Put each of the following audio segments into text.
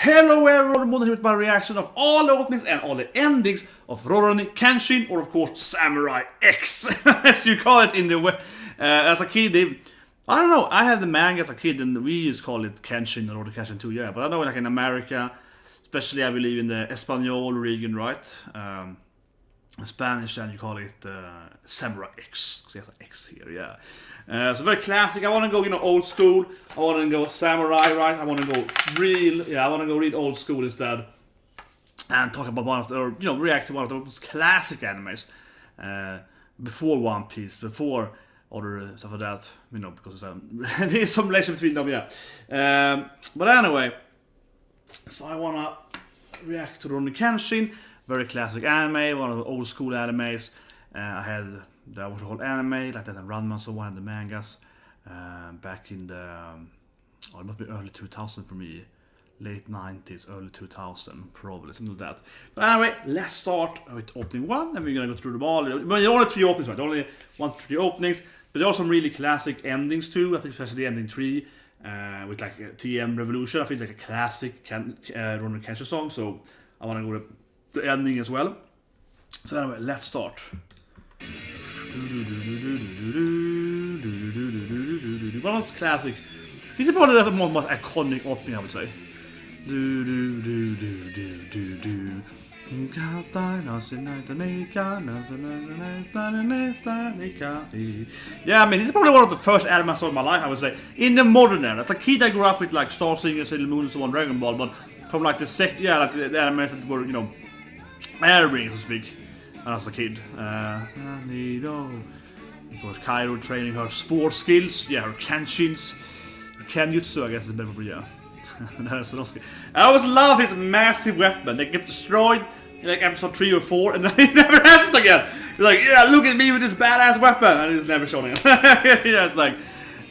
Hello everyone, Moden here with my reaction of all the openings and all the endings of Rurouni Kenshin, or of course Samurai X, as you call it in the as a kid. I don't know, I had the manga as a kid and we used to call it Kenshin or Rurouni Kenshin too, yeah. But I know like in America, especially I believe in the Espanol region, right? In Spanish then you call it Samurai X, because there's an X here, yeah. So very classic. I want to go, old school. I want to go samurai, right? I want to go I want to go read old school instead, and talk about one of the, or react to one of the most classic animes before One Piece, before other stuff like that. Because there's some relation between them, yeah. But anyway, so I want to react to Rurouni Kenshin, very classic anime, one of the old school animes. I watched the whole anime, like that and Ranma, so one of the mangas back in the it must be early 2000 for me, late 90s, early 2000 probably, something like that. But anyway, let's start with opening one, and we're gonna go through them all. But there are only 3 openings, right? Only 1-3 openings, but there are some really classic endings too. I think especially ending 3 with like TM Revolution. I think it's like a classic Rurouni Kenshin song, so I want to go to the ending as well. So anyway, let's start. One of the classic. This is probably the most iconic opening, I would say. Yeah, I mean, this is probably one of the first anime I saw in my life, I would say. In the modern era. As a kid, I grew up with like Star Singer, Sailor Moon, and so on, Dragon Ball, but from like the like the animes that were, airing, so to speak. And as a kid, of course, Kairo training her sports skills, yeah, her Kenshins, Kenjutsu, I guess is better, yeah. I always love his massive weapon. They get destroyed in like episode 3 or 4, and then he never has it again. He's like, yeah, look at me with this badass weapon, and he's never shown it. Yeah, it's like,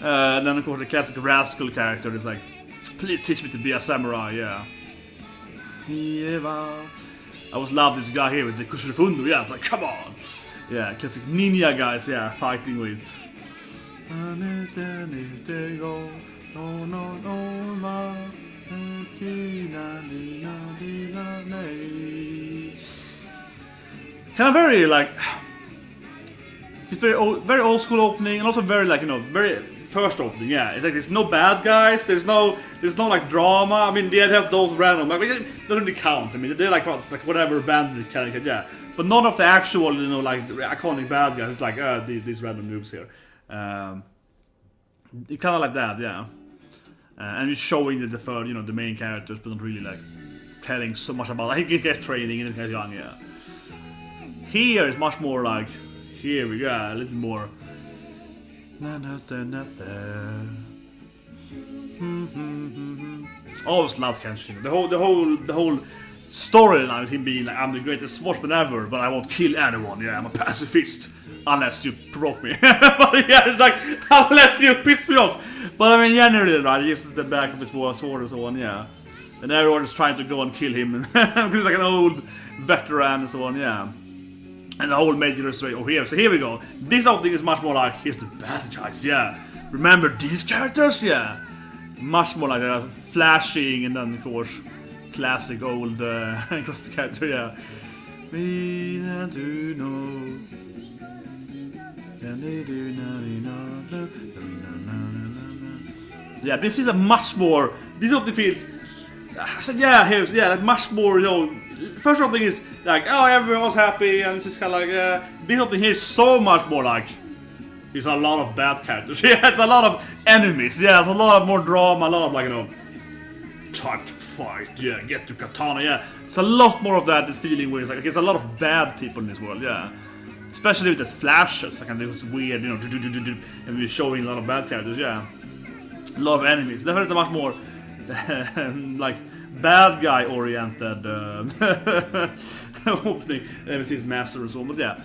and then of course the classic rascal character is like, please teach me to be a samurai, yeah. I always love this guy here with the Kushifundo, yeah, it's like, come on! Yeah, classic ninja guys, yeah, fighting with. Kind of very, like, it's very old school opening, and also very, like, very first opening, yeah. It's like there's no bad guys, there's no like drama. I mean, they have those random, like, they don't really count. I mean, they're like whatever band character, yeah. But none of the actual, like the iconic bad guys. It's like these random noobs here. It kind of like that, yeah. And you're showing the third, the main characters, but not really like telling so much about. Like, he gets training and he's young, yeah. Here is much more like, here we go, a little more. Always love Kenshin. The whole storyline of him being like, I'm the greatest swordsman ever, but I won't kill anyone. Yeah, I'm a pacifist unless you provoke me. But yeah, it's like, unless you piss me off. But I mean, generally, right, he uses the back of his sword and so on. Yeah, and everyone is trying to go and kill him because he's like an old veteran and so on. Yeah. And the whole Meiji straight over here. So here we go. This whole thing is much more like, here's the bad guys, yeah. Remember these characters? Yeah. Much more like that, flashing, and then of course, classic old across the character, yeah. Yeah, this is a much more, this opening feels, yeah, here's, yeah, like much more, first opening is like, oh, everyone's happy, and it's just kind of like, this opening here is so much more like, there's a lot of bad characters, yeah, it's a lot of enemies, yeah, it's a lot of more drama, a lot of like, time to fight, yeah, get to katana, yeah, it's a lot more of that feeling where it's like, okay, there's a lot of bad people in this world, yeah, especially with the flashes, like, and it's weird, and we're showing a lot of bad characters, yeah, a lot of enemies, definitely much more, like, bad guy oriented opening, ever since Master and so on, but yeah,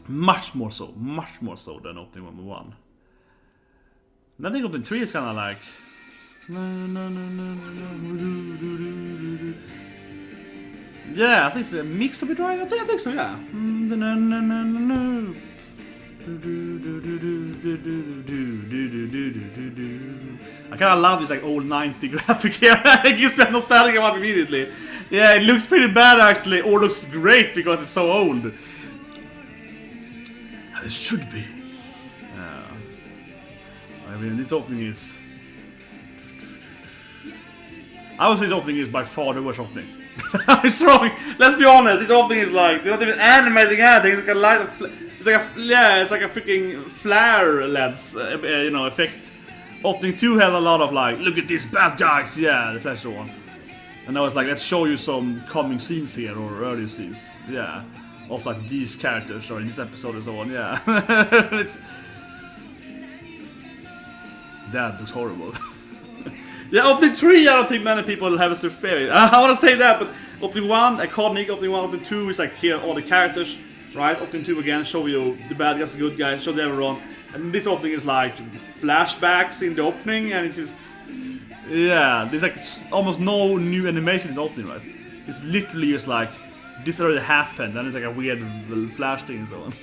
much more so than opening 1. And I think opening 3 is kind of like, yeah, I think it's a mix of it, right? I think so, yeah. I kind of love this like old 90 graphic here. It gives me a nostalgic vibe immediately. Yeah, it looks pretty bad actually, or looks great because it's so old. It should be. I mean, this opening is... I would say this opening is by far the worst opening. It's wrong. Let's be honest. This opening is like they're not even animating anything. It's like a light of, it's like a freaking flare lens, you know, effect. Opening 2 had a lot of like, look at these bad guys, yeah, the flash one. And now it's like, let's show you some coming scenes here or early scenes, yeah, of like these characters or in this episode and so on, yeah. It's that looks horrible. Yeah, opening 3, I don't think many people have as their favorite. I want to say that, but opening 1, iconic. Opening 1, opening 2 is like here all the characters, right? Opening 2 again, show you the bad guys, the good guys, show everyone. And this opening is like flashbacks in the opening, and it's just, yeah, there's like almost no new animation in the opening, right? It's literally just like this already happened, and it's like a weird flash thing and so on.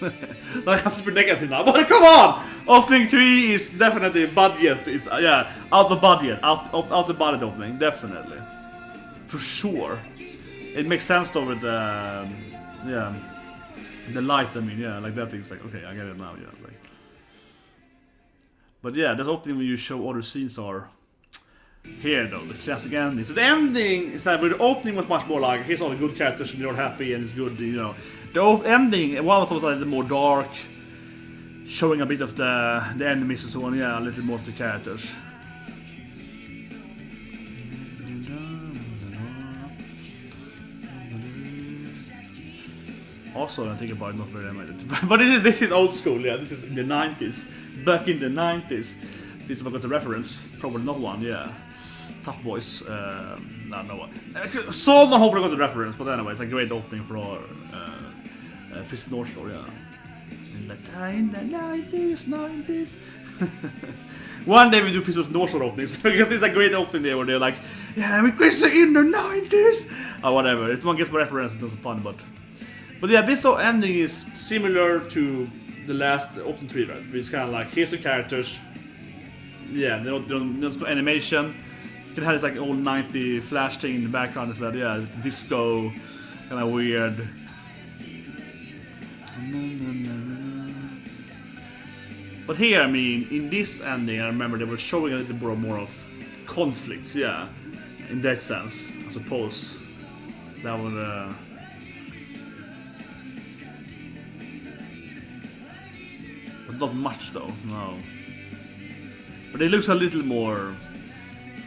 Like I'm super negative now, but come on! Opening 3 is definitely budget. It's yeah, out the budget, out the budget opening, definitely, for sure. It makes sense though with the yeah, the light. I mean, yeah, like that thing's like okay, I get it now. Yeah, it's like. But yeah, that opening when you show other scenes are here though, the classic ending. So the ending is that the opening was much more like here's all the good characters and you're happy and it's good, you know. The ending, one was like the more dark, showing a bit of the enemies and so on, yeah, a little more of the characters. Also, I think about it, not very animated. But this is old school, yeah, this is in the 90s. Back in the 90s. Since I got the reference, probably not one, yeah. Tough Boys, no one. Someone hopefully got the reference, but anyway, it's a great opening for our Fist of North Shore, yeah. In the 90s. One day we do Fist of North Shore openings, because there's a great opening there where they're like, yeah, we could say in the 90s! Or whatever, if one gets the reference, it's not fun, but yeah, this ending is similar to the last opening 3, right? It's kind of like, here's the characters. Yeah, they don't do animation. You can have this like old 90 flash thing in the background instead. Yeah, disco, kind of weird. But here, I mean, in this ending, I remember they were showing a little bit more of conflicts. Yeah, in that sense, I suppose that would. But not much though, no. But it looks a little more.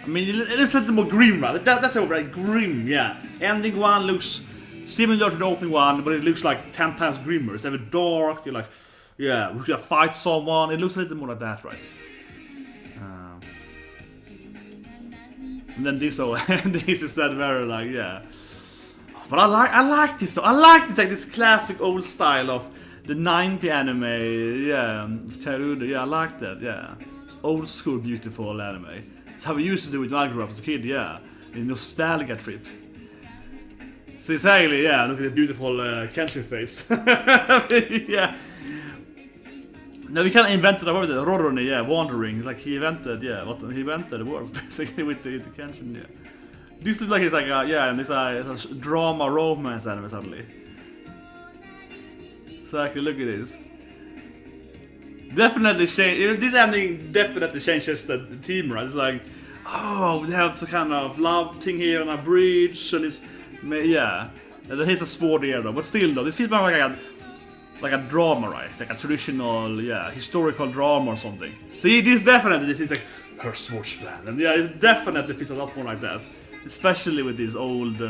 I mean, it looks a little more grim, right? That's all right, grim, yeah. Ending 1 looks similar to the opening 1, but it looks like 10 times grimmer. It's very dark. You're like, yeah, we're gonna fight someone. It looks a little more like that, right? And then this is that very like, yeah. But I like this though. I like this like this classic old style of the 90 anime, yeah, Karuda, yeah, I like that, yeah. It's old school, beautiful anime. It's how we used to do it when I grew up as a kid, yeah. The nostalgia trip. So exactly, yeah, look at the beautiful Kenshin face. Yeah. No, we kind of invented the word, Rurōni, yeah, wandering. It's like he invented, yeah, he invented the word basically with the Kenshin, yeah. This looks like it's like a, yeah, and it's a drama romance anime suddenly. Exactly, look at this. Definitely change. This ending definitely changes the theme, right? It's like, oh, we have some kind of love thing here on a bridge, and it's, yeah. And here's a sword here, though. But still, though, this feels more like a drama, right? Like a traditional, yeah, historical drama or something. See, this is like her Swordsman, and yeah, it definitely feels a lot more like that, especially with this old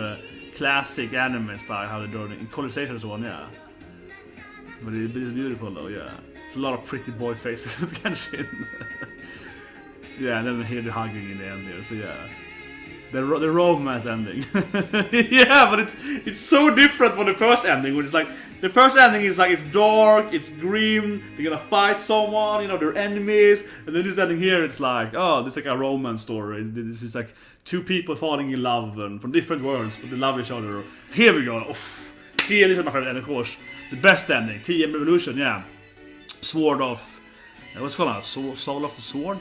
classic anime style, how they do it in Colonization and so on, yeah. But it's beautiful though, yeah. It's a lot of pretty boy faces with Kenshin. Yeah, and then here the hugging in the end there, so yeah. The romance ending. Yeah, but it's so different from the first ending, when it's like, the first ending is like, it's dark, it's grim, they're gonna fight someone, you know, they're enemies, and then this ending here, it's like, oh, this is like a romance story. This is like two people falling in love and from different worlds, but they love each other. Here we go. Oof. This is my favorite ending, of course. The best ending, TM Revolution, yeah. sword of what's it called? Soul of the Sword,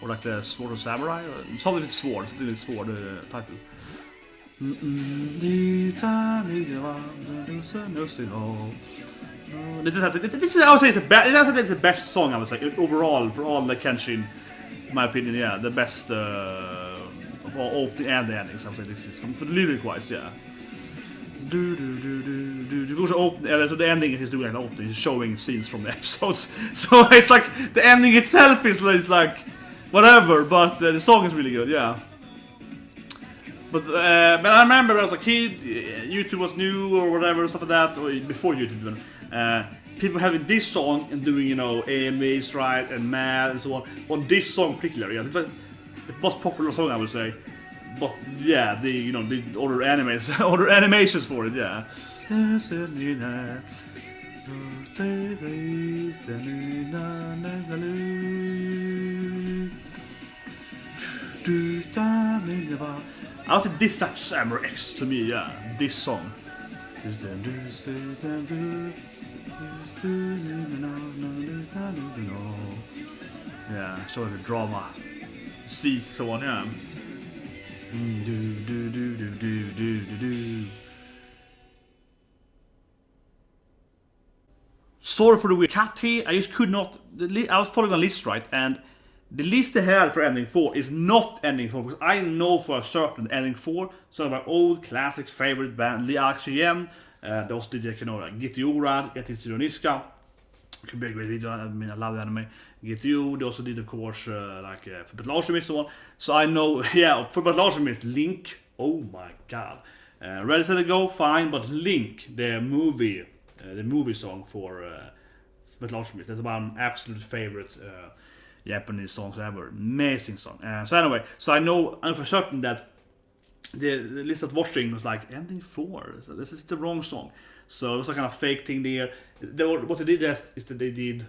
or like the Sword of Samurai, or something with sword. Something with sword title. I would say it's the best song. I would say overall for all the Kenshin, in my opinion. Yeah, the best of all opening and the endings. I would say this is from lyric wise. Yeah. So the ending is doing an opening, he's showing scenes from the episodes. So it's like the ending itself is like whatever, but the song is really good. Yeah. But I remember when I was a kid, YouTube was new or whatever, stuff like that, or before YouTube even. People having this song and doing, you know, AMVs, right, and Mad and so on this song particularly. Yeah, it's like the most popular song, I would say. But yeah, the other other animations for it, yeah. I would say this like Samurai X to me, yeah. This song. Yeah, showing the drama, seeds, so on, yeah. Sorry for the weird cut here. I just could not. I was following a list, right, and the list they had for ending 4 is not ending 4 because I know for a certain ending 4. Some of my old classic favorite band, RCM. They also did Gitiorad, Getitiro Niska. Could be a great video. I mean, I love the anime. GTO. They also did, of course, for Battle and so on. So I know, yeah, for Battle Link. Oh my god. Ready Set Go, fine, but Link, the movie song for Battle that's one of my absolute favorite Japanese songs ever. Amazing song. So anyway, so I know for certain that the list of watching was like ending 4. So this is the wrong song. So it was a kind of fake thing there. What they did is that they did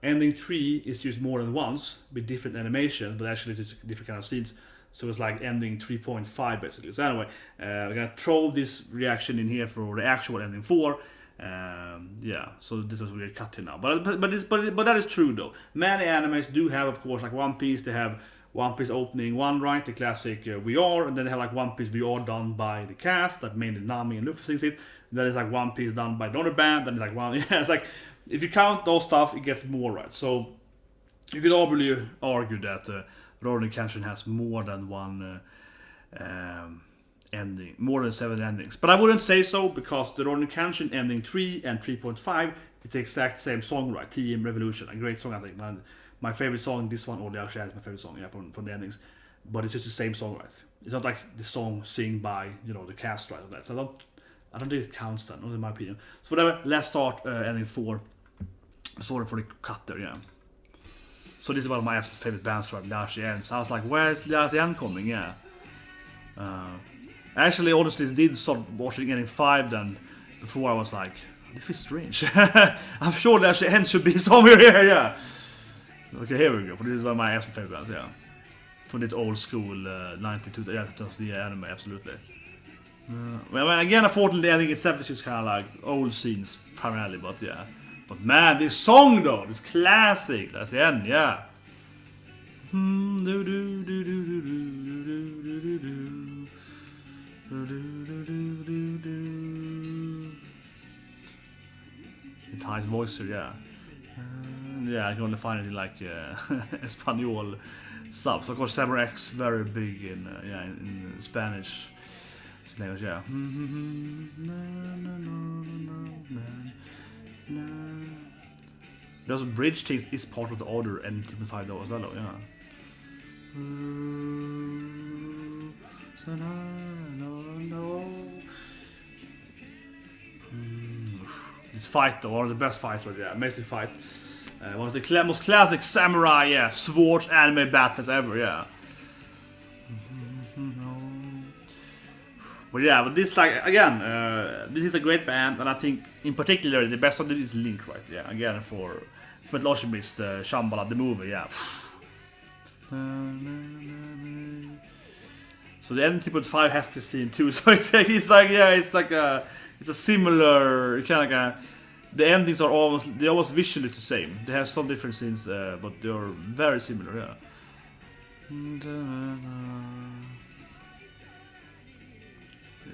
ending 3 is used more than once with different animation, but actually it's different kind of scenes. So it's like ending 3.5 basically. So anyway, we're gonna throw this reaction in here for the actual ending 4. Yeah, so this is weird cut here now. But that is true though. Many animes do have, of course, like One Piece. They have One Piece opening 1, right? The classic VR, and then they have like One Piece VR done by the cast, like mainly Nami and Luffy sings it. Then it's like One Piece done by another band. Then it's like one. Yeah, it's like if you count those stuff, it gets more right. So you could probably argue that Rurouni Kenshin has more than one ending, more than 7 endings. But I wouldn't say so because the Rurouni Kenshin ending 3 and 3.5, it's the exact same song, right? TM Revolution, a great song, I think. My favorite song, this one, or the actually is my favorite song, yeah, from the endings. But it's just the same song, right? It's not like the song sung by, the cast, right? That. So I don't think it counts then, in my opinion. So whatever, let's start ending 4. Sorry for the cut there, yeah. So this is one of my absolute favorite bands, right? RCN. So I was like, where is RCN coming? Yeah. Actually, honestly, did start watching ending 5 then. Before I was like, this is strange. I'm sure the RCN should be somewhere here, yeah. Okay, here we go. This is one of my absolute favorite bands, yeah. From this old school 92, yeah, that's the anime, absolutely. Well, again, unfortunately, I think itself is just kind of like old scenes primarily, but yeah. But man, this song though, this classic, that's the end, yeah. It's high voice here, yeah. Yeah, I can only find it in like Espanol subs. Of course, Samurai X very big in Spanish language, yeah. There's a bridge thing is part of the order and typified though as well, yeah. This fight though, one of the best fights right there, amazing fight. One of the most classic samurai, yeah, swords anime battles ever, yeah. But yeah, but this, like, again, this is a great band, and I think in particular the best of it is Link, right? Yeah, again for Metloshimis, the Shambhala, the movie, yeah. So the N3.5 has this scene too, so it's like a similar kind of like a the endings are almost visually the same. They have some different scenes, but they are very similar. Yeah.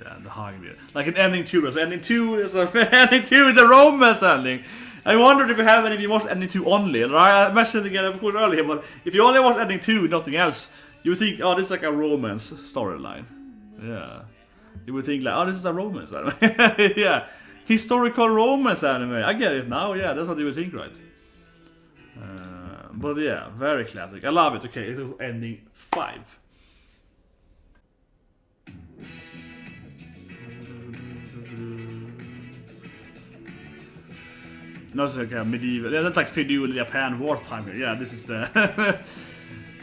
Yeah, the high bit. Like an ending 2. So ending 2 is a romance ending. I wondered if you have any of you watched ending 2 only. I mentioned it again, of course, earlier, but if you only watch ending 2 and nothing else, you would think, oh, this is like a romance storyline. Yeah. You would think like, oh, this is a romance anime. Yeah. Historical romance anime. I get it now. Yeah, that's what you would think, right? But yeah, very classic. I love it. Okay, it's ending 5. Not like a medieval. Yeah, that's like feudal Japan wartime here. Yeah, this is the.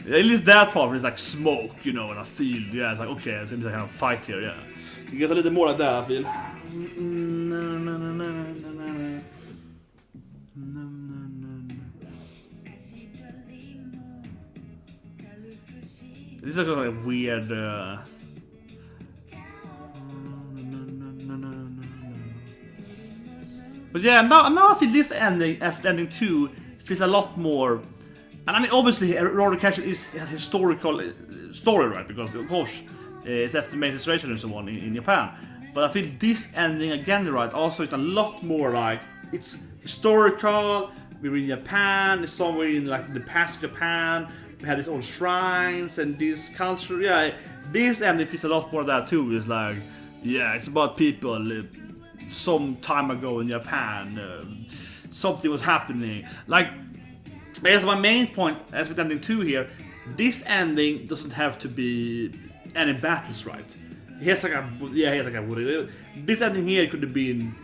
At least that part is like smoke, you know, in a field. Yeah, it's like okay, it seems like a fight here. Yeah, you get a little more like that. I feel. This is like a weird. But yeah, now I feel this ending, as ending 2, feels a lot more. And I mean, obviously, Rurouni Kenshin is a historical story, right? Because of course, it's after Meiji restoration and so on in Japan. But I feel this ending again, right? Also, it's a lot more like it's historical. We're in Japan. It's somewhere in like the past of Japan. We had these old shrines and this culture. Yeah, this ending feels a lot more of that too. It's like, yeah, it's about people. Some time ago in Japan, something was happening. Like, I guess my main point, as with ending 2 here, this ending doesn't have to be any battles, right? He has like a this ending here could have been,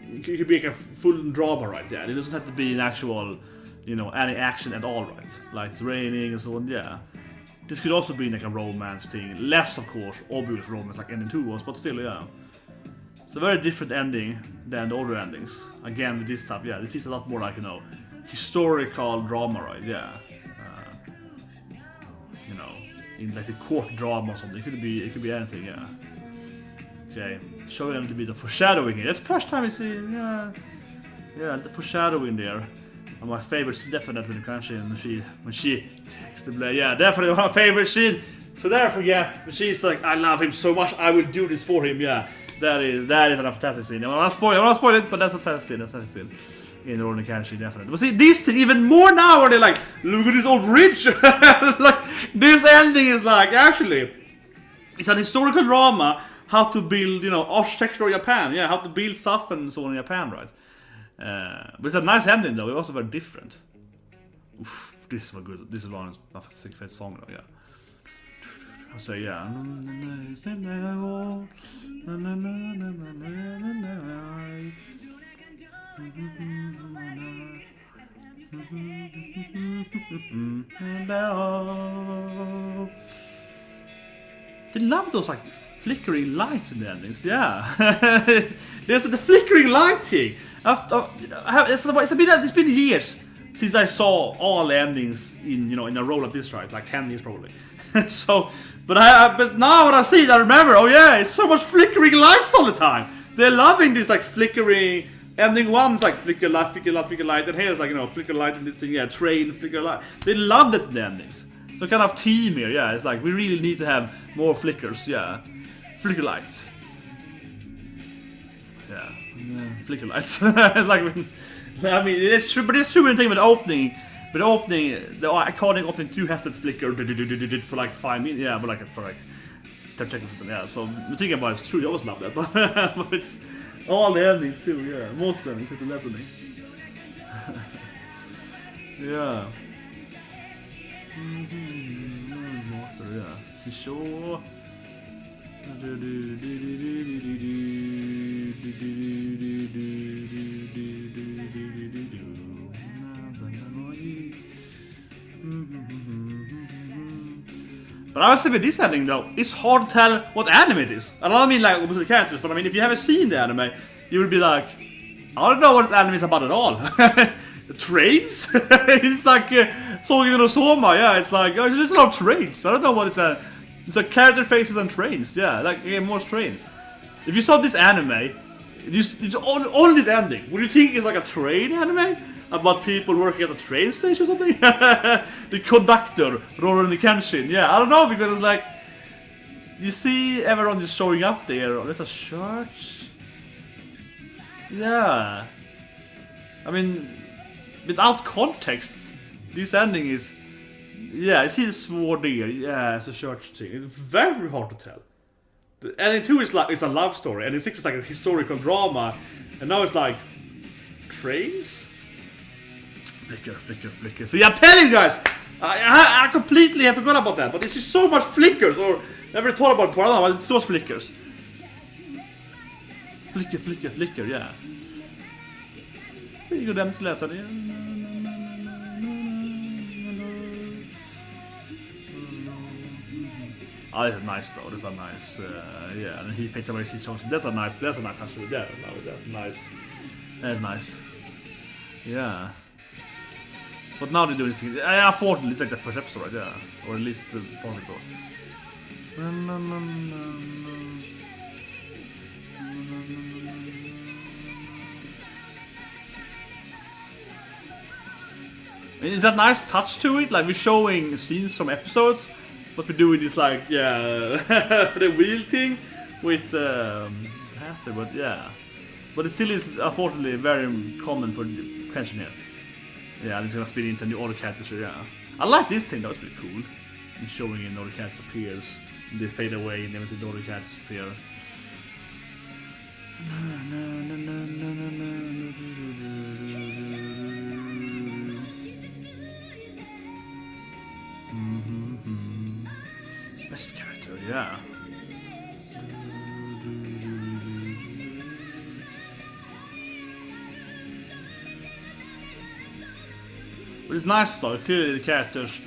it could be like a full drama, right? Yeah, it doesn't have to be an actual, you know, any action at all, right? Like it's raining and so on. Yeah, this could also be like a romance thing, less of course, obvious romance like ending 2 was, but still, yeah. It's a very different ending than the older endings. Again, with this stuff, yeah, it feels a lot more like, you know, historical drama, right? Yeah, you know, in like the court drama or something. It could be anything, yeah. Okay, showing a little bit of foreshadowing here. That's the first time we see, yeah, the foreshadowing there. And my favorite is definitely the Kenshin when she takes the blade. Yeah, definitely my favorite scene. So never forget, she's like, I love him so much, I will do this for him. Yeah. That is a fantastic scene. I want to spoil it, but that's a fantastic scene. In Rurouni Kenshin, definitely. But see, these two even more now, where they're like, look at this old bridge. Like, this ending is like, actually, it's an historical drama, how to build, you know, architecture of Japan. Yeah, how to build stuff and so on in Japan, right? But it's a nice ending, though. It was very different. Oof, this was good. This is one of my favorite songs, though, yeah. I'll say, yeah. They love those like flickering lights in the endings, yeah. There's the flickering lighting. It's been years since I saw all the endings in a row like this, right? Like 10 years probably. So, but now when I see it, I remember. Oh yeah, it's so much flickering lights all the time. They're loving this like flickering. Ending 1's like flicker light, and here it's like flicker light in this thing. Yeah, train, flicker light. They love that in the endings. So kind of team here. Yeah, it's like we really need to have more flickers. Yeah, flicker light. Yeah, flicker lights. It's like, I mean, it's true, but it's true when you think about the opening. But the iconic opening 2 has that flicker for like 5 minutes. Yeah, but like for like 10 seconds. Yeah, so thinking about it, it's true. I always love that, but it's all the endings too. Yeah, most of them except the last ending. Yeah. Master, yeah. Sure. But I was saying with this ending though, it's hard to tell what anime it is. I don't mean like with the characters, but I mean if you haven't seen the anime, you would be like, I don't know what the anime is about at all. Trains? It's like Sogen no Soma, yeah, it's like it's just a lot of trains. I don't know what it's like character faces and trains, yeah, like more train. If you saw this anime, It's only this ending. Would you think it's like a train anime about people working at a train station or something? The conductor, Rurouni Kenshin. Yeah, I don't know, because it's like you see everyone just showing up there. There's a church. Yeah, I mean, without context, this ending is. Yeah, I see the sword there. Yeah, it's a church thing. It's very hard to tell. The ending 2 is like it's a love story, ending 6 is like a historical drama, and now it's like trains. Flicker. See, I'm telling you guys, I completely have forgot about that. But there's just so much flickers, or never thought about it before. But it's so much flickers. Flicker. Yeah. Pretty good empty läsa det. Oh, that's nice though. That's a nice, yeah. And he fades away. She's chosen. That's a nice touch. Yeah, that's nice. That's nice. Yeah. But now they're doing this thing. Unfortunately, it's like the first episode, right? Yeah, or at least the part of it goes. Is that nice touch to it? Like we're showing scenes from episodes. But we're doing this like, yeah, the wheel thing with after, but yeah. But it still is unfortunately very common for Kenshin here. Yeah, it's gonna spin into new other characters, so yeah. I like this thing, that was pretty cool. And showing in other characters appears, and they fade away, and then we see the other characters here. Best character, yeah. But it's nice though, clearly the characters,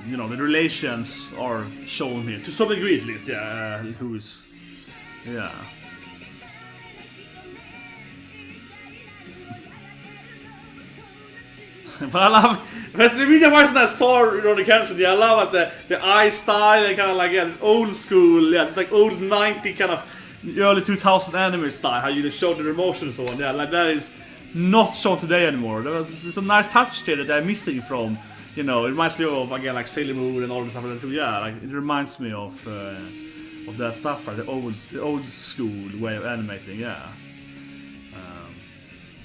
you know, the relations are shown here, to some degree at least, yeah, who is, yeah. But I love, the reason why I saw Rurouni Kenshin, yeah, I love like the eye style and kind of like, yeah, this old school, yeah, it's like old 90 kind of early 2000 anime style, how you show their emotions and so on, yeah, like that is not shown today anymore. It's a nice touch there that they're missing from, you know, it reminds me of, again, like Sailor Moon and all the stuff like that, yeah, like it reminds me of that stuff, right, the old school way of animating, yeah.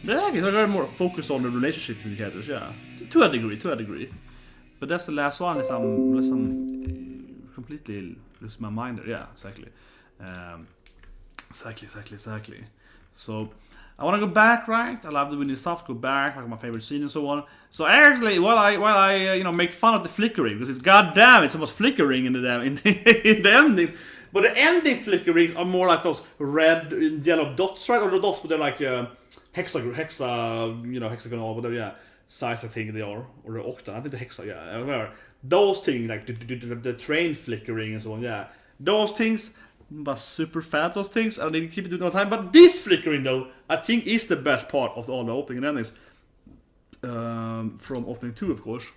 Yeah, I guess I'm very more focused on the relationship with the characters, yeah. To a degree. But that's the last one, unless I'm completely losing my mind there. Yeah, exactly. Exactly. So, I want to go back, right? I love the winning stuff, go back, like my favorite scene and so on. So actually, while I you know, make fun of the flickering, because it's goddamn, it's almost flickering in the in the endings. But the ending flickerings are more like those red and yellow dots, right? Or the dots, but they're like hexagonal, whatever, yeah, size I think they are, or the octa, I think the hexa, yeah, whatever. Those things, like the train flickering and so on, yeah, those things, I'm super fan of those things, and they keep it doing all the time. But this flickering, though, I think is the best part of all the opening and endings. From opening 2, of course.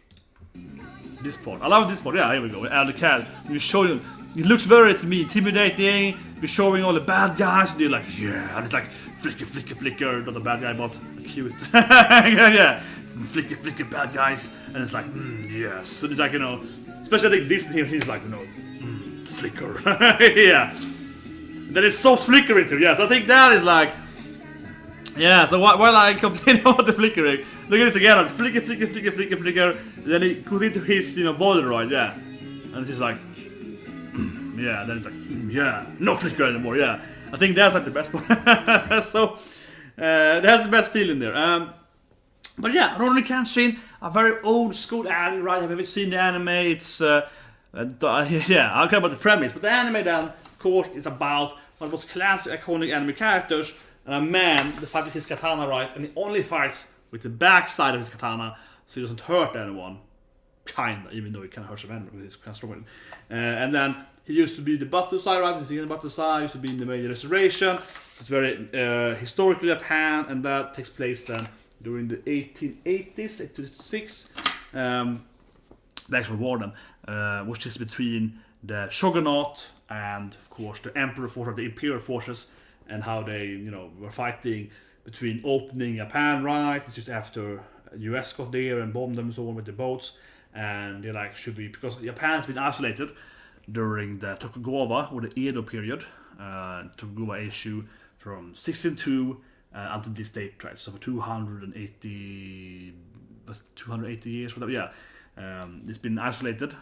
This part, I love this part. Yeah, here we go. And the cat, you show them. It looks very, to me, intimidating. We're showing all the bad guys, and they're like, yeah, and it's like flicker, not a bad guy, but cute. yeah, flicker, bad guys, and it's like, yes, and it's like, you know, especially I think this here, he's like, you know, flicker, yeah. Then it stops flickering too, yes. I think that is like, yeah. So while I complain about the flickering, look at it again, flicker. Then it goes into his, you know, Polaroid, yeah, and it's just like. Yeah, then it's like, yeah, no flicker anymore, yeah. I think that's like the best part. So, that's the best feeling there. But yeah, Rurouni Kenshin, a very old school anime, right? Have you ever seen the anime? It's, yeah, I don't care about the premise, but the anime then, of course, is about one of the most classic, iconic anime characters, and a man that fights with his katana, right? And he only fights with the back side of his katana, so he doesn't hurt anyone. Kinda, even though he kind of hurts them with his kind of strong. And then he used to be the Batu side, right? He's in the Batu side, used to be in the Meiji Restoration. It's very historically Japan, and that takes place then during the 1880s, 1886. The actual war then, which is between the shogunate and, of course, the emperor forces, the imperial forces, and how they were fighting between opening Japan, right? It's just after US got there and bombed them and so on with the boats, and they're like, should we, because Japan has been isolated during the Tokugawa or the Edo period, Tokugawa issue from 1602 until this date, right? So for 280 years, whatever. Yeah, it's been isolated.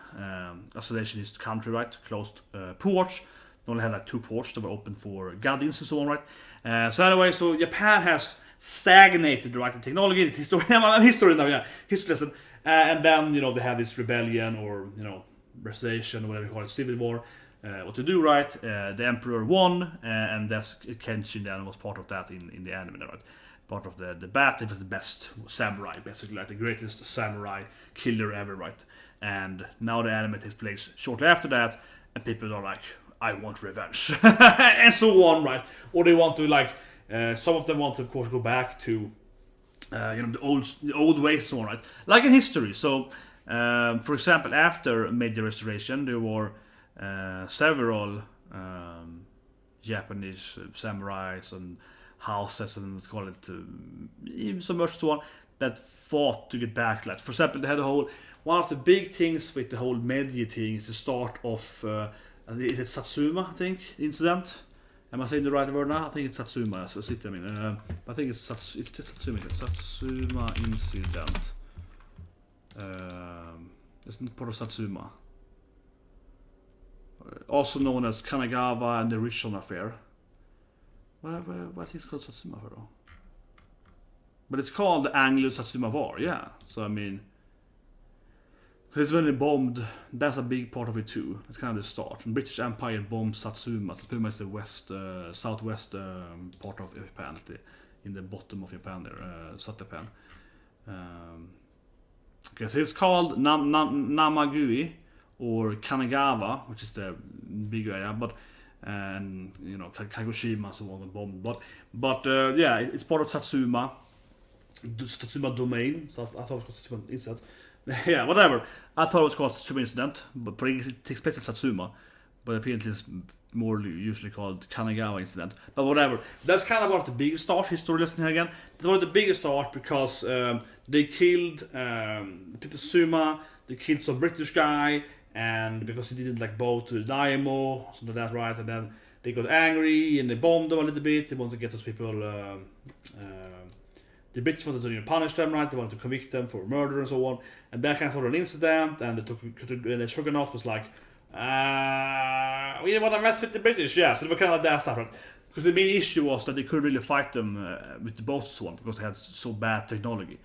Isolationist country, right? Closed ports. They only had like 2 ports that were open for guardians and so on, right? So anyway, so Japan has stagnated, right? The technology, it's history. I'm history now, yeah, history lesson. And then they have this rebellion or restoration, whatever you call it, civil war. What to do, right? The emperor won, and that's Kenshin then was part of that in the anime, right? Part of the battle. It was the best samurai, basically, like the greatest samurai killer ever, right? And now the anime takes place shortly after that, and people are like, I want revenge, and so on, right? Or they want to some of them want to, of course, go back to the old ways, so on, right? Like in history. So, for example, after Meiji Restoration, there were several Japanese samurais and houses, and let's call it even so much so on, that fought to get back. Like, for example, they had one of the big things with the whole Meiji thing is the start of is it Satsuma, I think, incident. Am I saying the right word now? I think it's Satsuma. So I think it's Satsuma. Satsuma incident. It's not part of Satsuma. Also known as Kanagawa and the Richon affair. What is it called Satsuma for though? But it's called the Anglo-Satsuma War, yeah. So I mean, because when they bombed, that's a big part of it too. It's kind of the start. The British Empire bombed Satsuma. Satsuma is the southwest part of Japan, in the bottom of Japan there, South Japan. Okay, so it's called Namagui or Kanagawa, which is the bigger area, but and Kagoshima, so on, the bomb. But yeah, it's part of Satsuma domain. So I thought it was Satsuma incident. Yeah, whatever. I thought it was called Satsuma incident, but it takes place in Satsuma. But apparently it's more usually called Kanagawa incident. But whatever. That's kind of one of the biggest start, history lesson here again. That was the biggest start because they killed people Satsuma, they killed some British guy, and because he didn't bow to the Daimyo, something like that, right? And then they got angry and they bombed them a little bit. They wanted to get those people. The British wanted to punish them, right? They wanted to convict them for murder and so on. And that kind of an incident. And the shogunate was like, we didn't want to mess with the British, yeah. So they were kind of like that stuff, right? Because the main issue was that they couldn't really fight them with the boats and so on because they had so bad technology.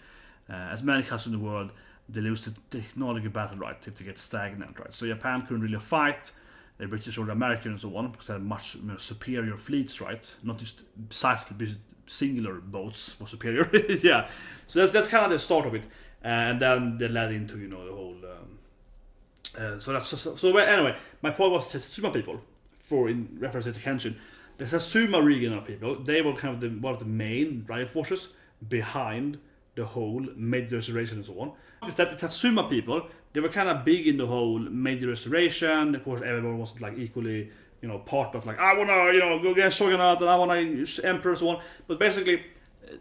As many countries in the world, they lose the technology battle, right, if they get stagnant, right? So Japan couldn't really fight the British or the Americans and so on because they had much superior fleets, right? Not just sizable, but singular boats were superior. Yeah, so that's kind of the start of it, and then they led into the whole. So anyway, my point was Satsuma people, in reference to Kenshin, the Satsuma regional people, they were kind of one of the main driving forces behind the whole Meiji Restoration and so on. Is that the Satsuma people, they were kind of big in the whole Meiji Restoration. Of course, everyone was equally, part of I wanna, go against shogunate and I wanna emperor and so on. But basically,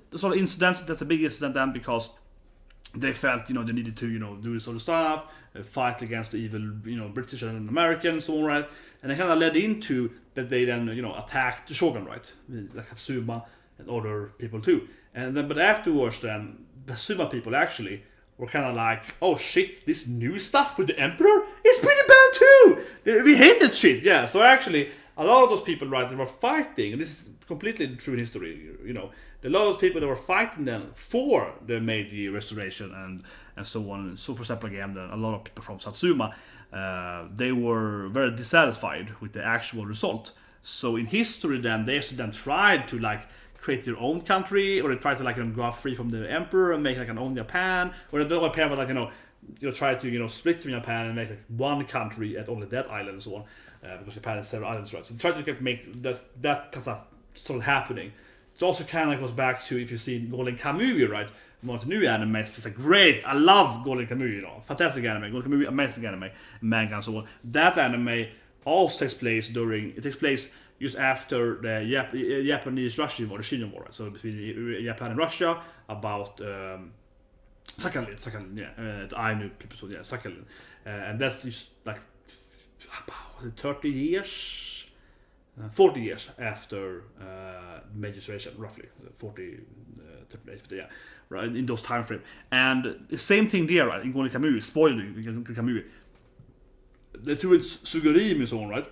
the sort of incidents, that's the biggest incident then because they felt, they needed to, do this sort of stuff, fight against the evil, British and American and so on, right? And it kind of led into that they then, attacked the shogun, right? Like Satsuma and other people too. And then, but afterwards, then the Satsuma people actually were kind of like, oh shit, this new stuff with the emperor is pretty bad too. We hate that shit, yeah. So actually, a lot of those people, right, they were fighting, and this is completely true in history. A lot of those people that were fighting then for the Meiji Restoration and so on. And so, for example, again, a lot of people from Satsuma, they were very dissatisfied with the actual result. So in history, then they actually then tried to create their own country, or they tried to go free from the emperor and make an own Japan, or they don't Japan, but try to split from Japan and make one country at only that island and so on, because Japan has several islands, right? So they tried to make that kind of stuff started happening. It also kind of goes back to if you see Golden Kamuy, right? One of the new animes, it's great. I love Golden Kamuy, fantastic anime. Golden Kamuy, amazing anime, manga and so on. That anime also takes place just after the Japanese-Russian War, the Sino War, right? So between Japan and Russia, about Sakhalin, I knew people so Sakhalin, and that's just like about 30 years, 40 years after Meiji Restoration, roughly 40, 50, yeah, right in those time frame. And the same thing there, right? In Kamui, spoiler, Kamui, the two Sugurimi and so on, right?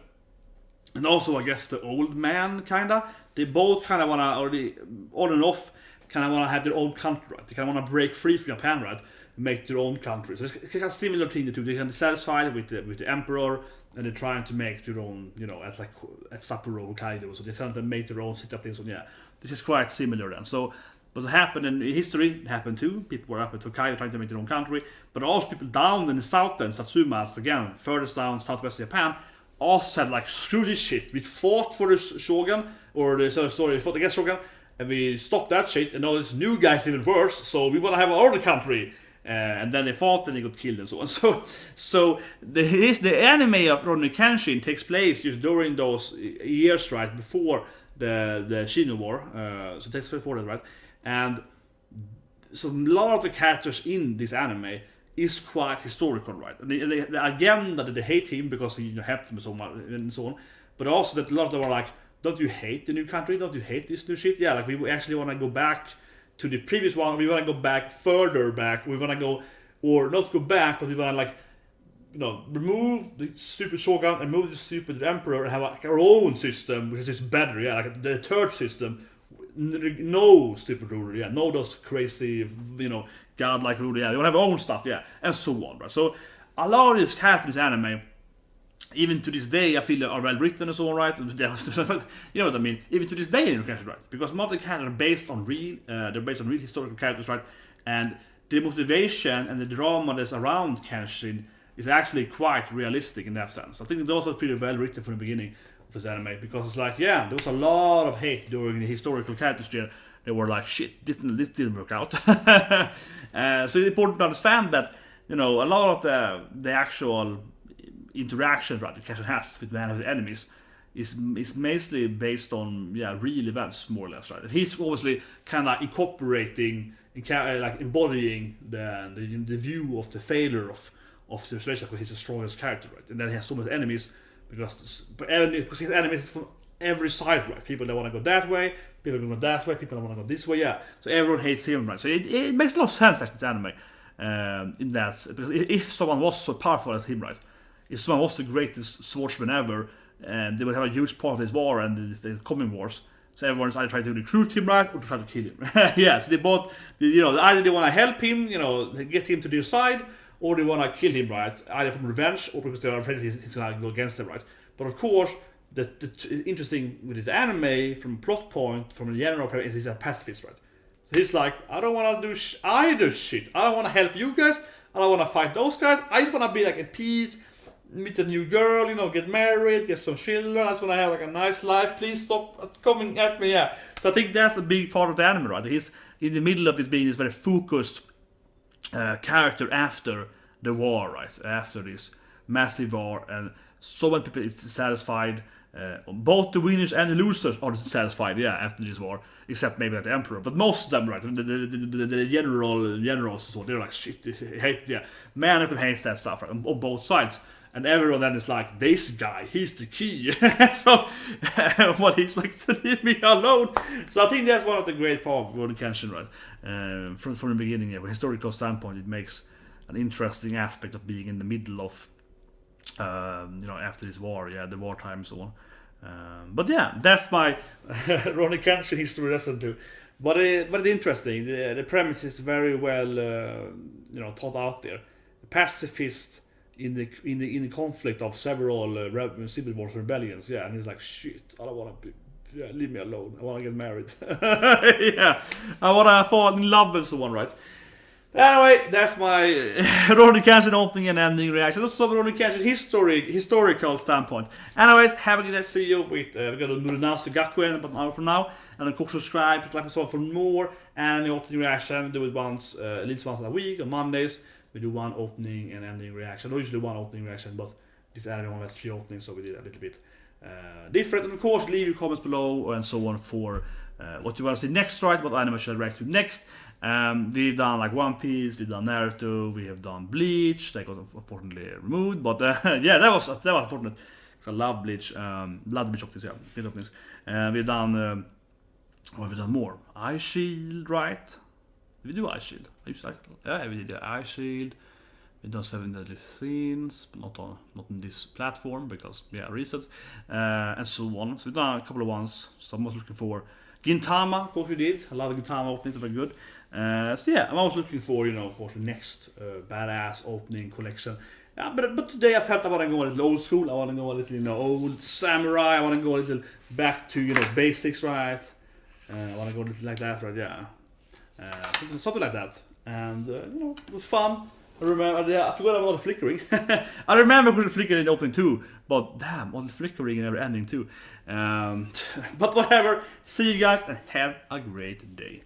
And also, I guess, the old man, kinda. They both kind of want to, or they, on and off, kind of want to have their own country, right? They kind of want to break free from Japan, right? And make their own country. So it's kind of similar thing, the two. They can be satisfied with the emperor, and they're trying to make their own, as like at Sapporo, Hokkaido. So they kind of make their own, set up things. So yeah, this is quite similar then. So what happened in history, it happened too. People were up at Hokkaido trying to make their own country. But also people down in the south then, Satsumas, again, furthest down, southwest Japan, also said like, screw this shit. We fought for the shogun, we fought against shogun, and we stopped that shit, and now this new guy's even worse, so we want to have our own country. And then they fought, and they got killed and so on. So the anime of Rurouni Kenshin takes place just during those years, right, before the Sino War. So it takes place before that, right? And so a lot of the characters in this anime is quite historical, right? And again, that they hate him because he helped him so much and so on. But also that a lot of them are like, don't you hate the new country? Don't you hate this new shit? Yeah, like we actually want to go back to the previous one. We want to go back further back. We want to go, or not go back, but we want to like, remove the stupid shogun and move the stupid emperor and have like our own system, which is better. Yeah, like the third system. No stupid ruler, yeah. No those crazy, godlike ruler, yeah. They want to have their own stuff, yeah, and so on, right? So a lot of these characters in anime, even to this day, I feel they are well written and so on, right? You know what I mean? Even to this day, right? Because most of the characters are based on real, historical characters, right? And the motivation and the drama that's around Kenshin is actually quite realistic in that sense. I think it's also pretty well written from the beginning of this anime, because it's like, yeah, there was a lot of hate during the historical characters there. They were like, shit, this didn't work out. So it's important to understand that, a lot of the actual interactions, right, the Kenshin has with the enemies is mostly based on real events, more or less, right? He's obviously kind of incorporating, like embodying the view of the failure of the restoration, because he's the strongest character, right? And then he has so many enemies because his enemies from every side, right? People that want to go that way, people that want to go that way, people that want to go this way, yeah. So everyone hates him, right? So it makes a lot of sense, actually, this anime, in that, because if someone was so powerful as him, right? If someone was the greatest swordsman ever, and they would have a huge part of this war and the coming wars, so everyone's either trying to recruit him, right, or to try to kill him. Yeah, so they both, either they want to help him, get him to their side, or they want to kill him, right, either from revenge or because they're afraid he's going to go against them, right. But of course, the interesting with this anime, from plot point, from the general point, is he's a pacifist, right. So he's like, I don't want to do either shit. I don't want to help you guys. I don't want to fight those guys. I just want to be like at peace, meet a new girl, get married, get some children. I just want to have like a nice life. Please stop coming at me, yeah. So I think that's a big part of the anime, right. He's in the middle of this being this very focused character after the war, right? After this massive war, and so many people is satisfied. Both the winners and the losers are satisfied, yeah, after this war, except maybe like the emperor. But most of them, right? The generals, so they're like, shit, they hate, yeah. Man of them hates that stuff, right? On both sides. And everyone then is like, this guy, he's the key. So, what he's like, to leave me alone. So I think that's one of the great parts of Rurouni Kenshin, right? From the beginning, from a historical standpoint, it makes an interesting aspect of being in the middle of, after this war, yeah, the wartime and so on. But yeah, that's my Rurouni Kenshin history lesson too. But it's interesting. The premise is very well, thought out there. The pacifist in the conflict of several civil wars, rebellions, yeah, and he's like, shit, I don't want to be, yeah, leave me alone. I want to get married. Yeah, I want to fall in love and so on, right? Anyway, that's my Rurouni Kenshin opening and ending reaction. Also, Rurouni Kenshin historical standpoint. Anyways, have a good day. See you with we're gonna do the Nasu Gakuen about an hour from now, and of course subscribe, hit like and so on for more and the opening reaction. We do it once, at least once a week on Mondays. We do one opening and ending reaction. I usually do one opening reaction, but this anime one has 3 openings, so we did a little bit different. And of course, leave your comments below and so on for what you want to see next, right? What anime should I react to next? We've done like One Piece, we've done Naruto, we have done Bleach. That got unfortunately removed, but yeah, that was unfortunate. I love Bleach. Love the Bleach openings, yeah, Bleach openings. We've done what have we done more? Eye Shield, right? Did we do Eye Shield? Yeah, we did Eye Shield. We've done 7 Deadly Sins, but not on this platform because yeah, resets and so on. So we've done a couple of ones. So I'm also looking for Gintama, of course we did. A lot of Gintama openings are very good. So yeah, I'm also looking for, you know, of course, the next badass opening collection. Yeah, but today I felt I want to go a little old school. I want to go a little, you know, old samurai. I want to go a little back to, you know, basics, right? I want to go a little like that, right? Yeah, something like that. And you know, it was fun. I remember, yeah, I forgot about all the flickering. I remember the flickering in the opening too, but damn, all the flickering in every ending too. But whatever. See you guys and have a great day.